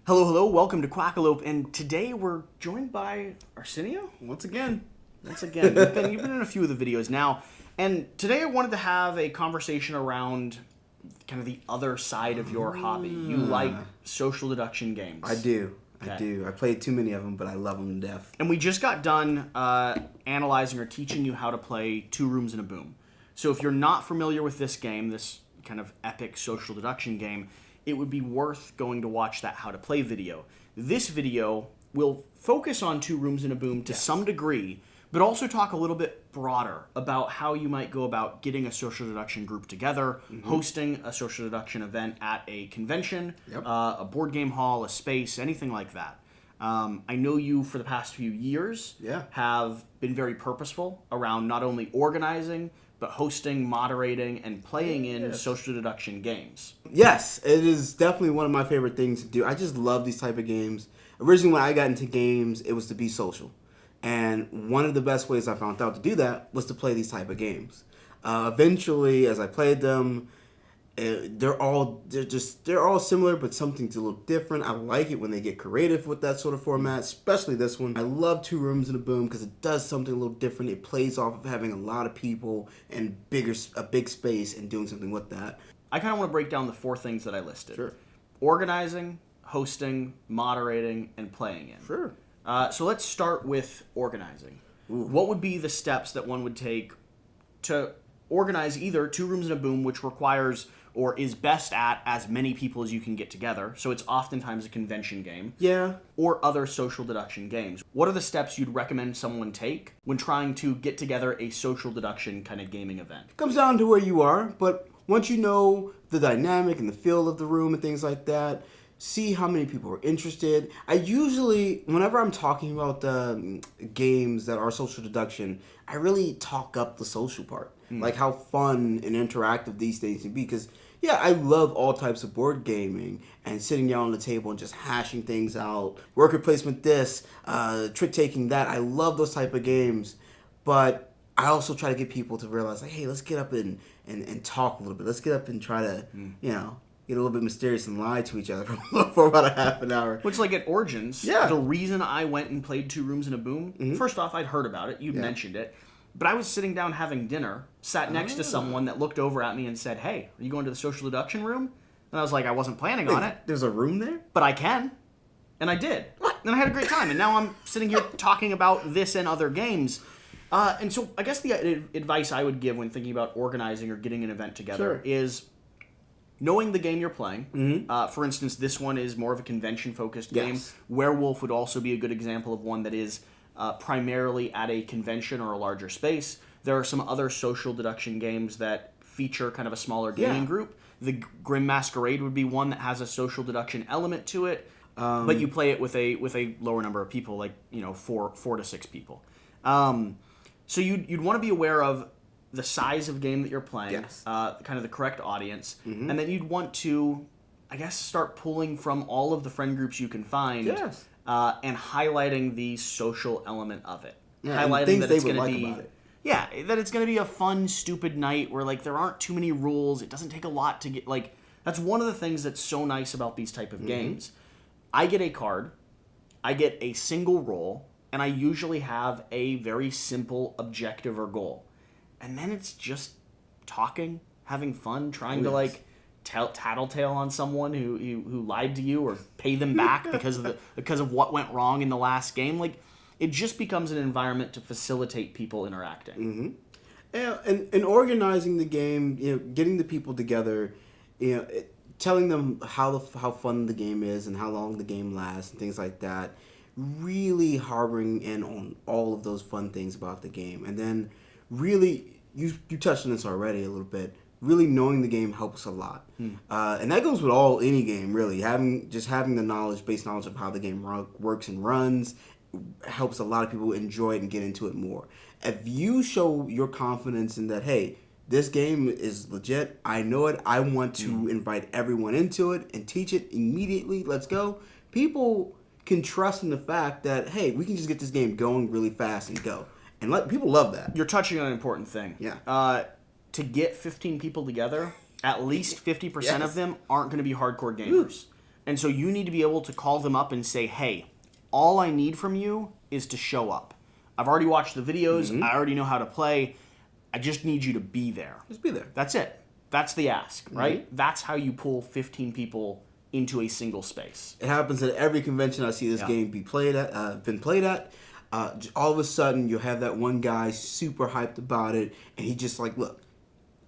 Hello, hello, welcome to Quackalope, and today we're joined by Arsenio? Once again. You've been in a few of the videos now, and today I wanted to have a conversation around kind of the other side of your hobby. You like social deduction games. I do. Okay. I do. I played too many of them, but I love them to death. And we just got done analyzing or teaching you how to play Two Rooms and a Boom. So if you're not familiar with this game, this kind of epic social deduction game, it would be worth going to watch that how to play video. This video will focus on Two Rooms and a Boom to some degree, but also talk a little bit broader about how you might go about getting a social deduction group together, hosting a social deduction event at a convention, a board game hall, a space, anything like that. I know you, for the past few years, have been very purposeful around not only organizing, but hosting, moderating, and playing in social deduction games. Yes, it is definitely one of my favorite things to do. I just love these type of games. Originally, when I got into games, it was to be social. And one of the best ways I found out to do that was to play these type of games. Eventually, as I played them, they're all similar, but something's a little different. I like it when they get creative with that sort of format, especially this one. I love Two Rooms and a Boom because it does something a little different. It plays off of having a lot of people and a big space and doing something with that. I kind of want to break down the four things that I listed. Sure. Organizing, hosting, moderating, and playing in. Sure. So let's start with organizing. What would be the steps that one would take to organize either Two Rooms and a Boom, which requires or is best at as many people as you can get together, so it's oftentimes a convention game, or other social deduction games? What are the steps you'd recommend someone take when trying to get together a social deduction kind of gaming event? It comes down to where you are, but once you know the dynamic and the feel of the room and things like that, see how many people are interested. I usually, whenever I'm talking about games that are social deduction, I really talk up the social part. Like how fun and interactive these things can be. Because, I love all types of board gaming and sitting down on the table and just hashing things out. Worker placement this, trick taking that. I love those type of games. But I also try to get people to realize, like, hey, let's get up and talk a little bit. Let's get up and try to, get a little bit mysterious and lie to each other for about a half an hour. Which, like at Origins, the reason I went and played Two Rooms and a Boom, first off, I'd heard about it. You'd mentioned it. But I was sitting down having dinner, sat next to someone that looked over at me and said, hey, are you going to the social deduction room? And I was like, I wasn't planning on it. There's a room there? But I can. And I did. And I had a great time. And now I'm sitting here talking about this and other games. And so I guess the advice I would give when thinking about organizing or getting an event together is knowing the game you're playing. For instance, this one is more of a convention-focused game. Werewolf would also be a good example of one that is primarily at a convention or a larger space. There are some other social deduction games that feature kind of a smaller gaming group. The Grim Masquerade would be one that has a social deduction element to it, but you play it with a lower number of people, like 4 to 6 people. So you'd want to be aware of the size of game that you're playing, kind of the correct audience, and then you'd want to, I guess, start pulling from all of the friend groups you can find, and highlighting the social element of it. Highlighting that it's going to be, that it's going to be a fun, stupid night where like there aren't too many rules. It doesn't take a lot to get like. That's one of the things that's so nice about these type of games. I get a card, I get a single roll, and I usually have a very simple objective or goal. And then it's just talking, having fun, trying to like tattletale on someone who lied to you or pay them back because of what went wrong in the last game. Like, it just becomes an environment to facilitate people interacting. And organizing the game, getting the people together, telling them how fun the game is and how long the game lasts and things like that. Really harboring in on all of those fun things about the game. And then really, you touched on this already a little bit, really knowing the game helps a lot. And that goes with any game, really. Having the base knowledge of how the game works and runs helps a lot of people enjoy it and get into it more. If you show your confidence in that, hey, this game is legit, I know it, I want to invite everyone into it and teach it immediately, let's go. People can trust in the fact that, hey, we can just get this game going really fast and go. And people love that. You're touching on an important thing. To get 15 people together, at least 50% of them aren't going to be hardcore gamers. And so you need to be able to call them up and say, hey, all I need from you is to show up. I've already watched the videos. Mm-hmm. I already know how to play. I just need you to be there. Just be there. That's it. That's the ask, right? That's how you pull 15 people into a single space. It happens at every convention I see this game been played at. All of a sudden, you'll have that one guy super hyped about it, and he just like, look,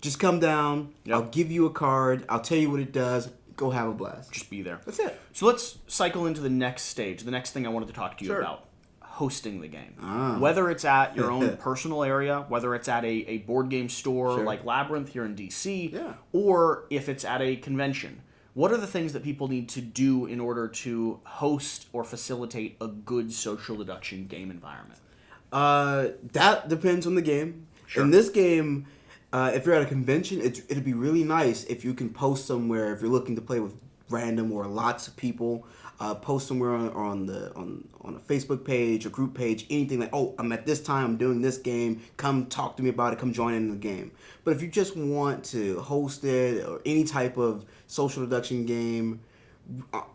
just come down. I'll give you a card. I'll tell you what it does. Go have a blast. Just be there. That's it. So let's cycle into the next stage, the next thing I wanted to talk to you about. Hosting the game. Whether it's at your own personal area, whether it's at a board game store like Labyrinth here in DC, or if it's at a convention. What are the things that people need to do in order to host or facilitate a good social deduction game environment? That depends on the game. Sure. In this game, if you're at a convention, it'd be really nice if you can post somewhere, if you're looking to play with random or lots of people, post somewhere on a Facebook page, a group page, anything like, oh, I'm at this time, I'm doing this game, come talk to me about it, come join in the game. But if you just want to host it or any type of social deduction game,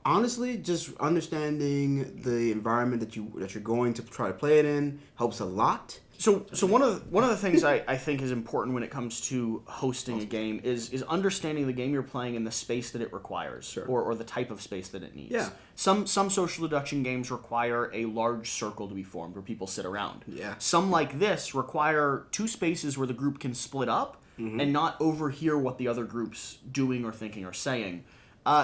honestly, just understanding the environment that you're going to try to play it in helps a lot. So one of the things I think is important when it comes to hosting a game is understanding the game you're playing and the space that it requires, or the type of space that it needs. Yeah. Some social deduction games require a large circle to be formed where people sit around. Yeah. Some like this require two spaces where the group can split up and not overhear what the other group's doing or thinking or saying.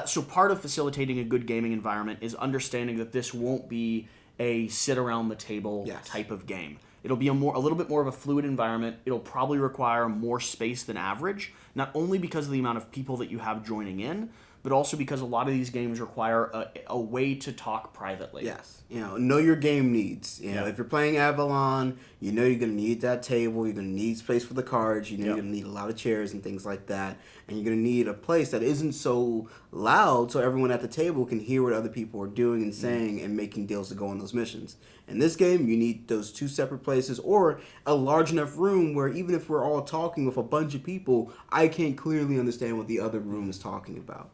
So part of facilitating a good gaming environment is understanding that this won't be a sit around the table type of game. It'll be a little bit more of a fluid environment. It'll probably require more space than average, not only because of the amount of people that you have joining in, but also because a lot of these games require a way to talk privately. Yes. Know your game needs. If you're playing Avalon, you're going to need that table. You're going to need space for the cards. You're going to need a lot of chairs and things like that. And you're going to need a place that isn't so loud so everyone at the table can hear what other people are doing and saying and making deals to go on those missions. In this game, you need those two separate places or a large enough room where even if we're all talking with a bunch of people, I can't clearly understand what the other room is talking about.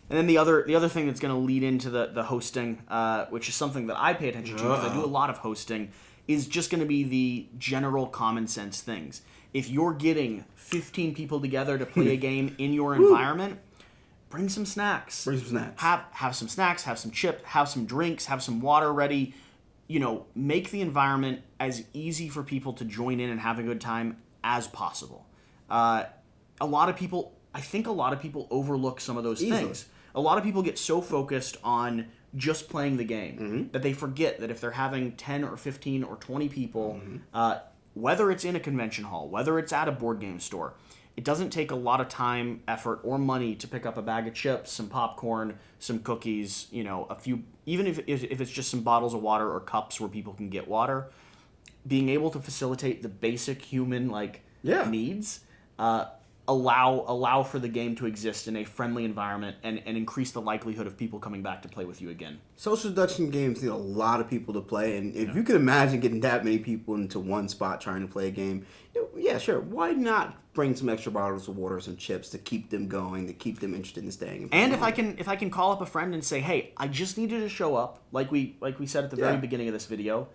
And then the other thing that's going to lead into the hosting, which is something that I pay attention to because I do a lot of hosting, is just going to be the general common sense things. If you're getting 15 people together to play a game in your environment, bring some snacks. Bring some snacks. Have some snacks, have some chips, have some drinks, have some water ready. Make the environment as easy for people to join in and have a good time as possible. I think a lot of people overlook some of those things. A lot of people get so focused on just playing the game that they forget that if they're having 10 or 15 or 20 people, whether it's in a convention hall, whether it's at a board game store, it doesn't take a lot of time, effort, or money to pick up a bag of chips, some popcorn, some cookies, a few, even if it's just some bottles of water or cups where people can get water. Being able to facilitate the basic human needs allow for the game to exist in a friendly environment and increase the likelihood of people coming back to play with you again. Social deduction games need a lot of people to play, and if you can imagine getting that many people into one spot trying to play a game, sure, why not bring some extra bottles of water, some chips to keep them going, to keep them interested in staying. And if I can call up a friend and say, hey, I just need you to show up, like we said at the very beginning of this video,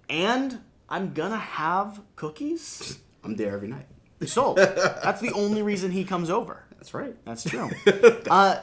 and I'm gonna have cookies. I'm there every night. So that's the only reason he comes over. That's right. That's true. The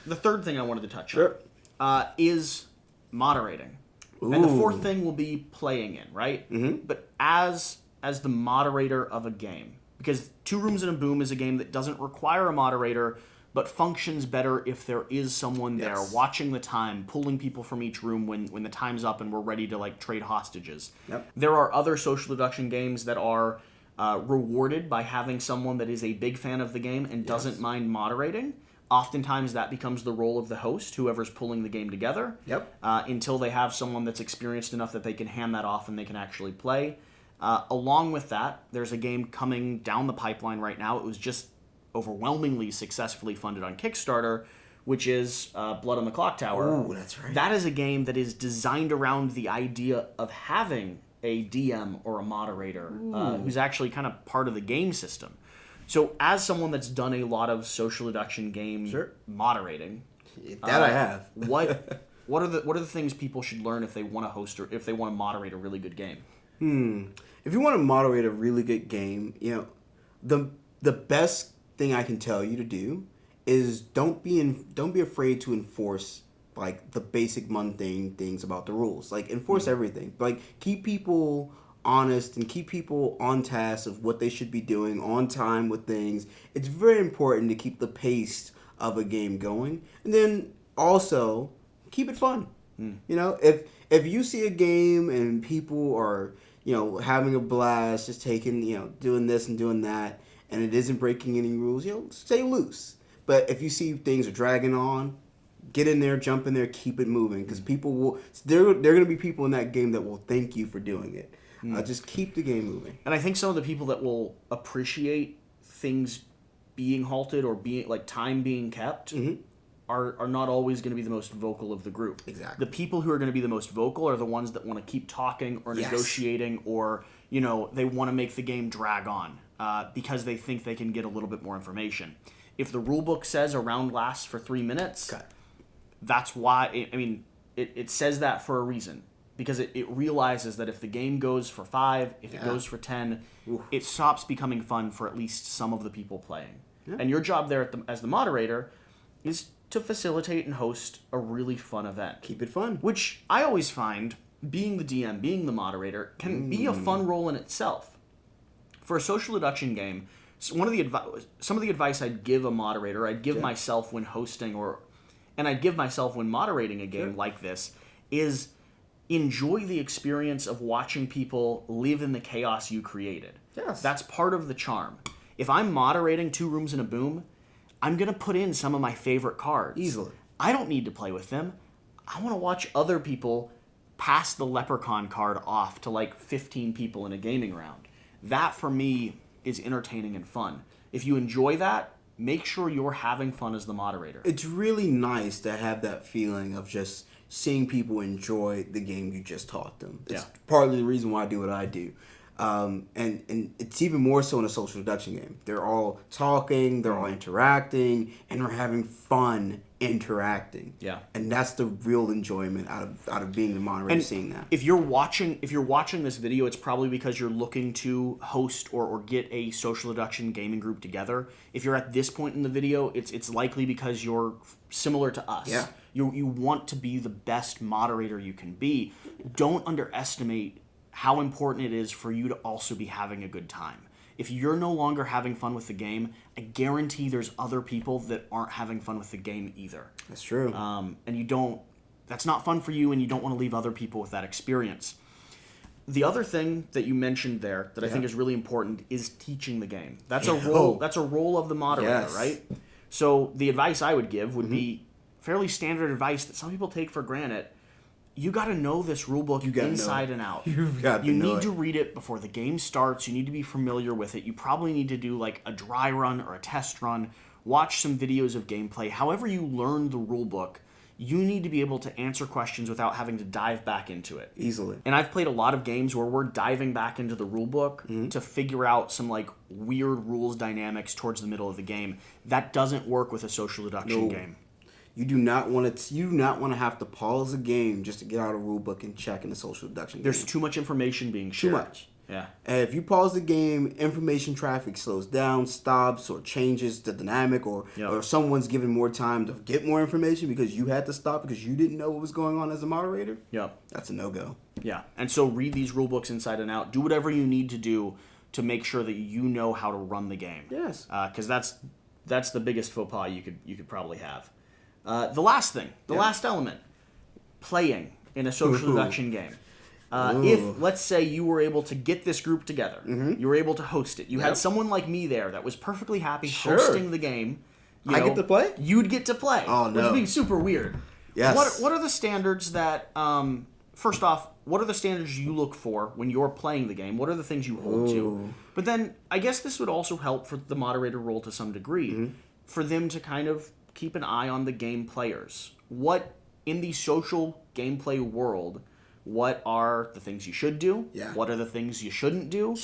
third thing I wanted to touch on is moderating. Ooh. And the fourth thing will be playing in, right? Mm-hmm. But as the moderator of a game, because Two Rooms and a Boom is a game that doesn't require a moderator, but functions better if there is someone there watching the time, pulling people from each room when the time's up and we're ready to trade hostages. Yep. There are other social deduction games that are rewarded by having someone that is a big fan of the game and doesn't mind moderating. Oftentimes that becomes the role of the host, whoever's pulling the game together, until they have someone that's experienced enough that they can hand that off and they can actually play. Along with that, there's a game coming down the pipeline right now. It was just overwhelmingly successfully funded on Kickstarter, which is Blood on the Clock Tower. Oh, that's right. That is a game that is designed around the idea of having a DM or a moderator who's actually kind of part of the game system. So, as someone that's done a lot of social deduction game Sure. moderating, That I have. what are the things people should learn if they want to host or if they want to moderate a really good game? If you want to moderate a really good game, the best thing I can tell you to do is don't be afraid to enforce like the basic mundane things about the rules. Like enforce everything. Like keep people honest and keep people on task of what they should be doing on time with things. It's very important to keep the pace of a game going, and then also keep it fun. If you see a game and people are having a blast, just taking doing this and doing that, and it isn't breaking any rules, stay loose. But if you see things are dragging on, get in there, jump in there, keep it moving, because people will. There are going to be people in that game that will thank you for doing it. Just keep the game moving. And I think some of the people that will appreciate things being halted or being like time being kept are not always going to be the most vocal of the group. Exactly. The people who are going to be the most vocal are the ones that want to keep talking or negotiating or they want to make the game drag on because they think they can get a little bit more information. If the rule book says a round lasts for 3 minutes, that's why. It says that for a reason. Because it realizes that if the game goes for 5, if it goes for 10, it stops becoming fun for at least some of the people playing. Yeah. And your job there as the moderator is to facilitate and host a really fun event. Keep it fun. Which I always find, being the DM, being the moderator, can be a fun role in itself. For a social deduction game, some of the advice I'd give a moderator, I'd give myself when hosting and I'd give myself when moderating a game like this, is enjoy the experience of watching people live in the chaos you created. Yes. That's part of the charm. If I'm moderating 2 Rooms and a Boom, I'm going to put in some of my favorite cards. Easily. I don't need to play with them. I want to watch other people pass the leprechaun card off to like 15 people in a gaming round. That, for me, is entertaining and fun. If you enjoy that, make sure you're having fun as the moderator. It's really nice to have that feeling of just seeing people enjoy the game you just taught them. It's partly the reason why I do what I do. And it's even more so in a social deduction game. They're all talking, they're all interacting, and we're having fun interacting. Yeah. And that's the real enjoyment out of being the moderator, and seeing that. If you're watching this video, it's probably because you're looking to host or get a social deduction gaming group together. If you're at this point in the video, it's likely because you're similar to us. Yeah. You want to be the best moderator you can be. Don't underestimate how important it is for you to also be having a good time. If you're no longer having fun with the game, I guarantee there's other people that aren't having fun with the game either. That's true. And that's not fun for you, and you don't want to leave other people with that experience. The other thing that you mentioned there that I think is really important is teaching the game. That's a role. That's a role of the moderator, right? So the advice I would give would be fairly standard advice that some people take for granted. You got to know this rulebook inside and out. You need to read it before the game starts. You need to be familiar with it. You probably need to do like a dry run or a test run. Watch some videos of gameplay. However you learn the rulebook, you need to be able to answer questions without having to dive back into it. Easily. And I've played a lot of games where we're diving back into the rulebook to figure out some like weird rules dynamics towards the middle of the game. That doesn't work with a social deduction game. You do not want to have to pause a game just to get out a rule book and check in the social deduction. There's too much information being shared. Too much. Yeah. And if you pause the game, information traffic slows down, stops, or changes the dynamic, or someone's given more time to get more information because you had to stop because you didn't know what was going on as a moderator. Yep. That's a no-go. Yeah. And so read these rule books inside and out. Do whatever you need to do to make sure that you know how to run the game. Yes. Because that's the biggest faux pas you could probably have. The last thing, last element, playing in a social deduction game. If, let's say, you were able to get this group together, you were able to host it, you had someone like me there that was perfectly happy hosting the game. I get to play? You'd get to play. Oh, no. Which would be super weird. Yes. What are the standards that, first off, what are the standards you look for when you're playing the game? What are the things you hold to? But then, I guess this would also help for the moderator role to some degree, for them to kind of keep an eye on the game players. What, in the social gameplay world, what are the things you should do? Yeah. What are the things you shouldn't do?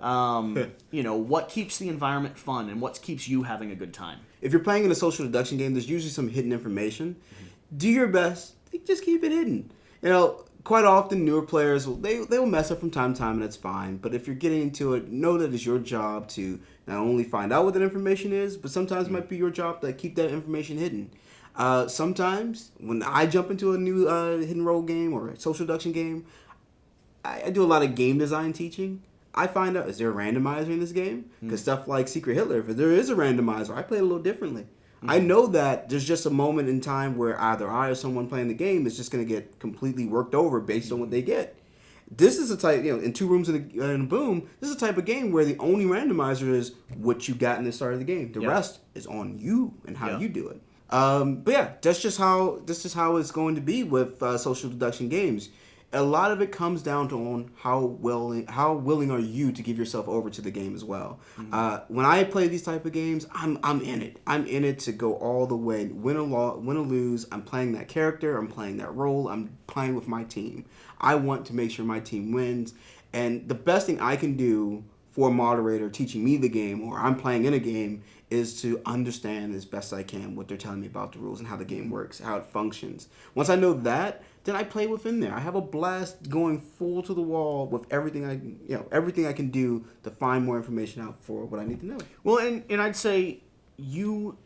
What keeps the environment fun and what keeps you having a good time? If you're playing in a social deduction game, there's usually some hidden information. Do your best. Just keep it hidden. Quite often newer players will mess up from time to time, and that's fine. But if you're getting into it, know that it's your job to not only find out what that information is, but sometimes it might be your job to keep that information hidden. Sometimes when I jump into a new hidden role game or a social deduction game, I do a lot of game design teaching. I find out, is there a randomizer in this game? Because stuff like Secret Hitler, if there is a randomizer, I play it a little differently. I know that there's just a moment in time where either I or someone playing the game is just going to get completely worked over based on what they get. This is a type, in 2 rooms in a boom, this is a type of game where the only randomizer is what you got in the start of the game. The rest is on you and how you do it. But yeah, that's just how it's going to be with social deduction games. A lot of it comes down to on how willing are you to give yourself over to the game as well. When I play these type of games, I'm in it. I'm in it to go all the way, win or lose. I'm playing that character. I'm playing that role. I'm playing with my team. I want to make sure my team wins. And the best thing I can do for a moderator teaching me the game, or I'm playing in a game, is to understand as best I can what they're telling me about the rules and how the game works, how it functions. Once I know that, then I play within there. I have a blast going full to the wall with everything I can do to find more information out for what I need to know. Well, and I'd say you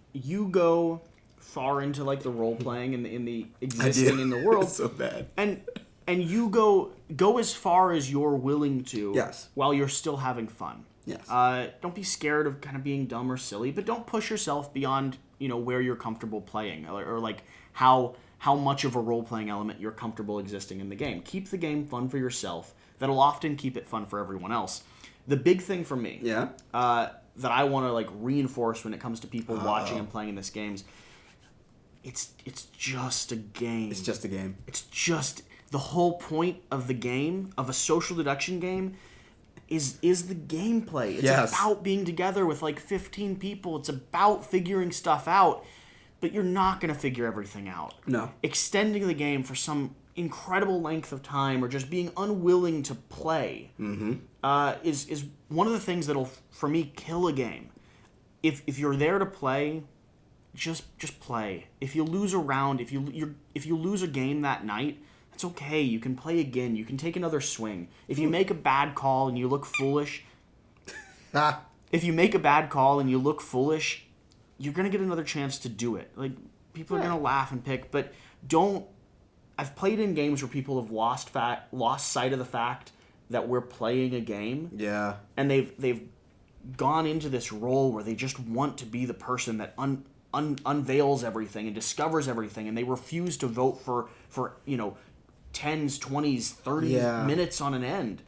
go far into like the role playing and in the existing in the world. It's so bad. And you go as far as you're willing to. Yes. While you're still having fun. Yes. Don't be scared of kind of being dumb or silly, but don't push yourself beyond where you're comfortable playing or like how much of a role-playing element you're comfortable existing in the game. Keep the game fun for yourself. That'll often keep it fun for everyone else. The big thing for me that I want to like reinforce when it comes to people watching and playing in this games, it's just a game. It's just a game. It's just the whole point of the game, of a social deduction game, is the gameplay. It's about being together with like 15 people. It's about figuring stuff out. But you're not going to figure everything out. No. Extending the game for some incredible length of time or just being unwilling to play is one of the things that'll, for me, kill a game. If you're there to play, just play. If you lose a round, if you lose a game that night, that's okay. You can play again. You can take another swing. If you make a bad call and you look foolish, you're going to get another chance to do it. Like, people are going to laugh and pick, but don't... I've played in games where people have lost sight of the fact that we're playing a game. Yeah. And they've gone into this role where they just want to be the person that unveils everything and discovers everything, and they refuse to vote for 10s, 20s, 30 minutes on an end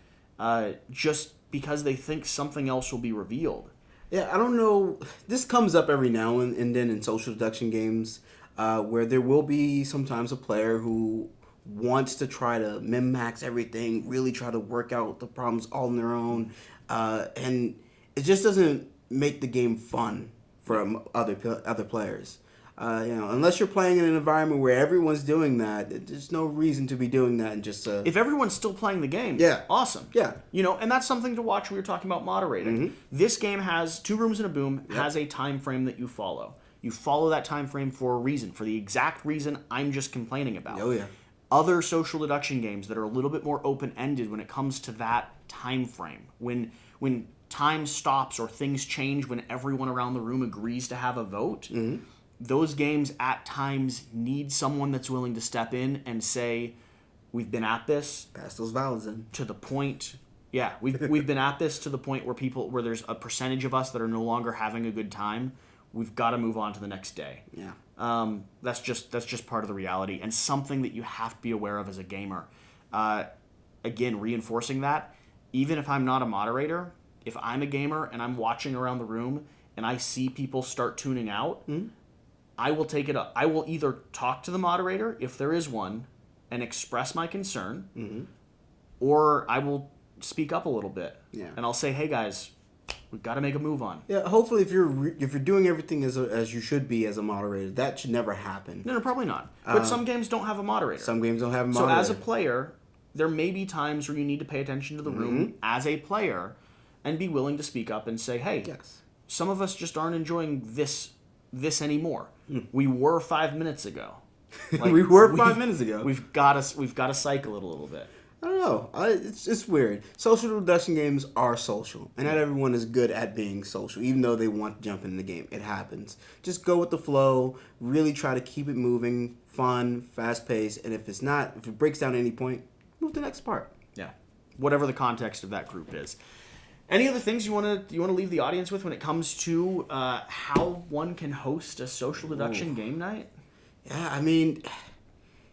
just because they think something else will be revealed. Yeah, I don't know. This comes up every now and then in social deduction games where there will be sometimes a player who wants to try to min-max everything, really try to work out the problems all on their own, and it just doesn't make the game fun for other players. Unless you're playing in an environment where everyone's doing that, there's no reason to be doing that. And just if everyone's still playing the game, awesome. Yeah, and that's something to watch. We were talking about moderating. Mm-hmm. This game has 2 rooms and a boom. Has a time frame that you follow. You follow that time frame for a reason, for the exact reason I'm just complaining about. Oh yeah. Other social deduction games that are a little bit more open-ended when it comes to that time frame, when time stops or things change, when everyone around the room agrees to have a vote. Mm-hmm. Those games at times need someone that's willing to step in and say, we've been at this. Pass those vowels in. To the point. Yeah, we've been at this to the point where there's a percentage of us that are no longer having a good time. We've got to move on to the next day. Yeah. That's just part of the reality and something that you have to be aware of as a gamer. Again, reinforcing that, even if I'm not a moderator, if I'm a gamer and I'm watching around the room and I see people start tuning out, I will take it up. I will either talk to the moderator, if there is one, and express my concern, or I will speak up a little bit. Yeah. And I'll say, hey guys, we've got to make a move on. Yeah, hopefully if you're doing everything as you should be as a moderator, that should never happen. No, probably not. But some games don't have a moderator. Some games don't have a moderator. So as a player, there may be times where you need to pay attention to the room as a player and be willing to speak up and say, hey, some of us just aren't enjoying this anymore. We were 5 minutes ago. Like, we were 5 minutes ago. We've got to cycle it a little bit. I don't know. It's weird. Social deduction games are social, and not everyone is good at being social, even though they want to jump in the game. It happens. Just go with the flow. Really try to keep it moving, fun, fast paced, and if it breaks down at any point, move to the next part. Yeah, whatever the context of that group is. Any other things you want to leave the audience with when it comes to how one can host a social deduction game night? Yeah, I mean,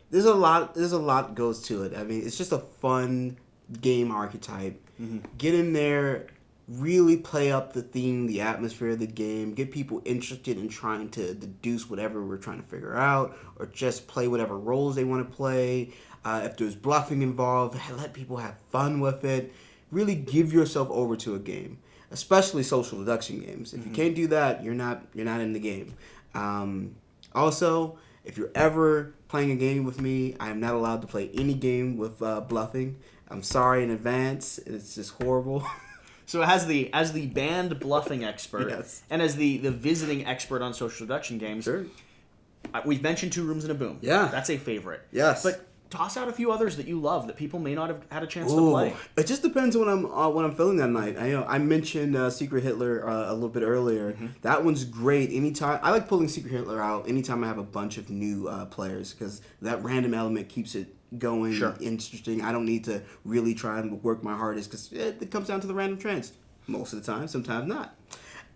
there's a lot goes to it. I mean, it's just a fun game archetype. Get in there, really play up the theme, the atmosphere of the game, get people interested in trying to deduce whatever we're trying to figure out, or just play whatever roles they want to play. If there's bluffing involved, let people have fun with it. Really give yourself over to a game, especially social deduction games. If you can't do that, you're not in the game. Also, if you're ever playing a game with me, I am not allowed to play any game with bluffing. I'm sorry in advance. It's just horrible. So as the banned bluffing expert and as the visiting expert on social deduction games, we've mentioned Two Rooms and a Boom. Yeah. That's a favorite. Yes. But toss out a few others that you love that people may not have had a chance to play. It just depends on what I'm feeling that night. I mentioned Secret Hitler a little bit earlier. That one's great. Anytime I like pulling Secret Hitler out. Anytime I have a bunch of new players, because that random element keeps it going, interesting. I don't need to really try and work my hardest because it comes down to the random chance most of the time. Sometimes not.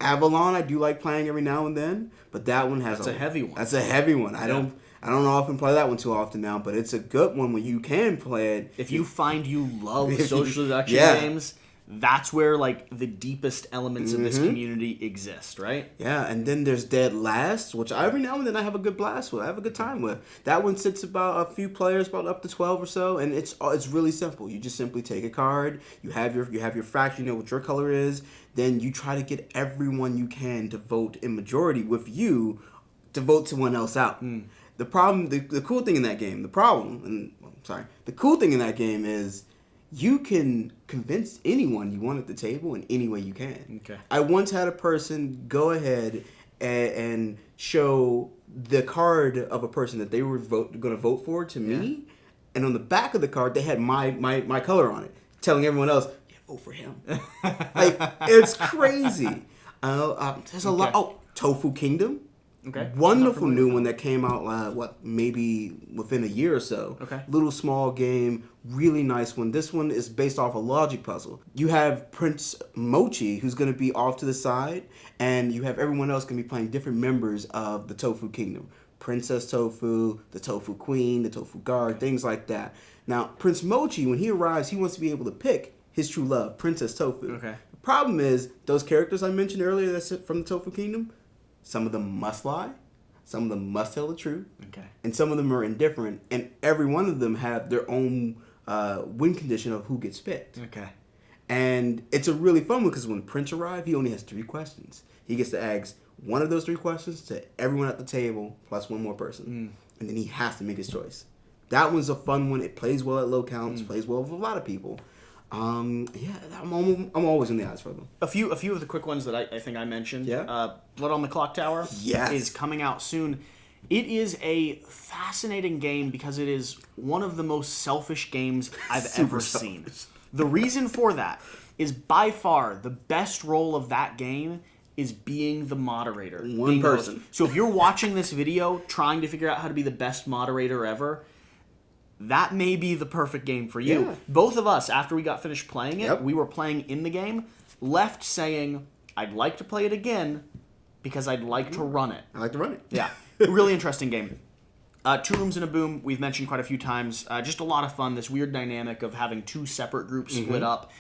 Avalon, I do like playing every now and then, but that one has a heavy one. That's a heavy one. I don't often play that one too often now, but it's a good one when you can play it. If you find you love social deduction games, that's where like the deepest elements of this community exist, right? Yeah, and then there's Dead Last, which every now and then I have a good blast with. I have a good time with. That one sits about a few players, about up to 12 or so, and it's really simple. You just simply take a card, you have your faction, you know what your color is, then you try to get everyone you can to vote in majority with you to vote someone else out. The problem, the cool thing in that game, the cool thing in that game is you can convince anyone you want at the table in any way you can. Okay. I once had a person go ahead and show the card of a person that they were going to vote for to me, and on the back of the card they had my color on it, telling everyone else, yeah, vote for him. Like, it's crazy. There's a lot. Oh, Tofu Kingdom. Okay. Wonderful new one that came out, maybe within a year or so. Okay. Little small game, really nice one. This one is based off a logic puzzle. You have Prince Mochi, who's going to be off to the side, and you have everyone else going to be playing different members of the Tofu Kingdom. Princess Tofu, the Tofu Queen, the Tofu Guard, things like that. Now, Prince Mochi, when he arrives, he wants to be able to pick his true love, Princess Tofu. Okay. The problem is, those characters I mentioned earlier that's from the Tofu Kingdom, some of them must lie, some of them must tell the truth, and some of them are indifferent, and every one of them have their own win condition of who gets picked. Okay. And it's a really fun one because when Prince arrives, he only has 3 questions. He gets to ask one of those 3 questions to everyone at the table plus one more person, and then he has to make his choice. That one's a fun one. It plays well at low counts, plays well with a lot of people. I'm always in the eyes for them. A few of the quick ones that I think I mentioned. Yeah. Blood on the Clock Tower is coming out soon. It is a fascinating game because it is one of the most selfish games I've ever seen. The reason for that is by far the best role of that game is being the moderator. One person. So if you're watching this video trying to figure out how to be the best moderator ever, that may be the perfect game for you. Yeah. Both of us, after we got finished playing it, we were playing in the game, left saying, I'd like to play it again because I'd like to run it. I like to run it. Yeah. Really interesting game. Two Rooms and a Boom, we've mentioned quite a few times. Just a lot of fun, this weird dynamic of having 2 separate groups split up.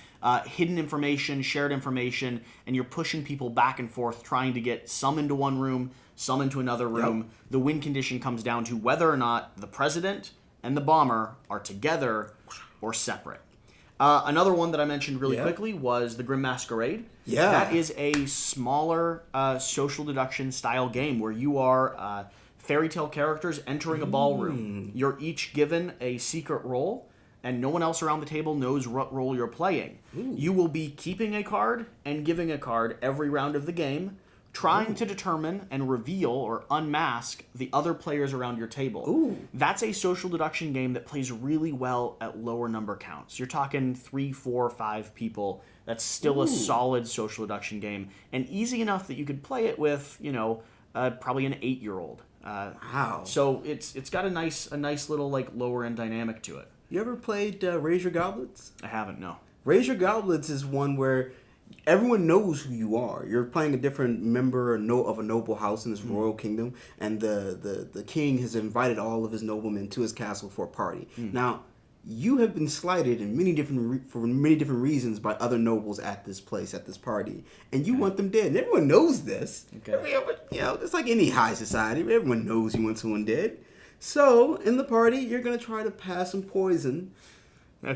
Hidden information, shared information, and you're pushing people back and forth, trying to get some into one room, some into another room. The win condition comes down to whether or not the president and the bomber are together or separate. Another one that I mentioned really quickly was the Grim Masquerade. Yeah. That is a smaller social deduction style game where you are fairy tale characters entering a ballroom. You're each given a secret role, and no one else around the table knows what role you're playing. You will be keeping a card and giving a card every round of the game, trying to determine and reveal or unmask the other players around your table. That's a social deduction game that plays really well at lower number counts. You're talking 3, 4, 5 people. That's still a solid social deduction game, and easy enough that you could play it with, probably an 8-year-old. Wow. So it's got a nice little like lower end dynamic to it. You ever played Raise Your Goblets? I haven't, no. Raise Your Goblets is one where everyone knows who you are. You're playing a different member of a noble house in this royal kingdom, and the king has invited all of his noblemen to his castle for a party. Now, you have been slighted in for many different reasons by other nobles at this place, at this party, and you want them dead. And everyone knows this. Okay. It's like any high society. Everyone knows you want someone dead. So, in the party, you're going to try to pass some poison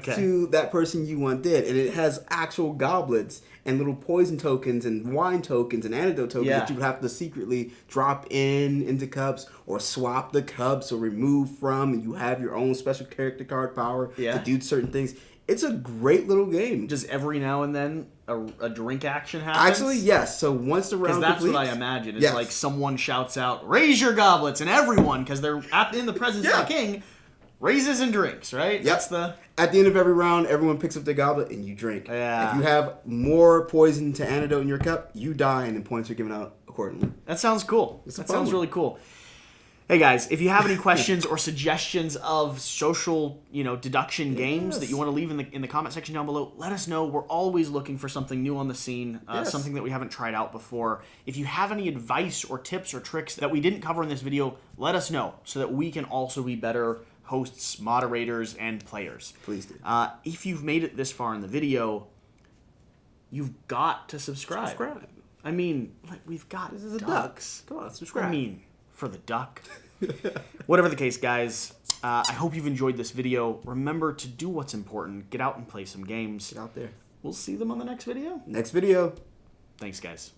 to that person you want dead. And it has actual goblets and little poison tokens and wine tokens and antidote tokens that you would have to secretly drop into cups or swap the cups or remove from. And you have your own special character card power to do certain things. It's a great little game. Just every now and then a drink action happens? Actually, yes. So once the round completes... Because that's what I imagine. It's like someone shouts out, raise your goblets, and everyone, because they're in the presence of the king, raises and drinks, right? Yep. At the end of every round, everyone picks up their goblet and you drink. Yeah. If you have more poison to antidote in your cup, you die and the points are given out accordingly. That sounds cool. That sounds really cool. Hey guys, if you have any questions or suggestions of social, deduction games that you want to leave in the comment section down below, let us know. We're always looking for something new on the scene, something that we haven't tried out before. If you have any advice or tips or tricks that we didn't cover in this video, let us know so that we can also be better hosts, moderators, and players. Please do. If you've made it this far in the video, you've got to subscribe. I mean, we've got This is a ducks. Come on, subscribe. I mean, for the duck. Whatever the case, guys, I hope you've enjoyed this video. Remember to do what's important. Get out and play some games. Get out there. We'll see them on the next video. Next video. Thanks, guys.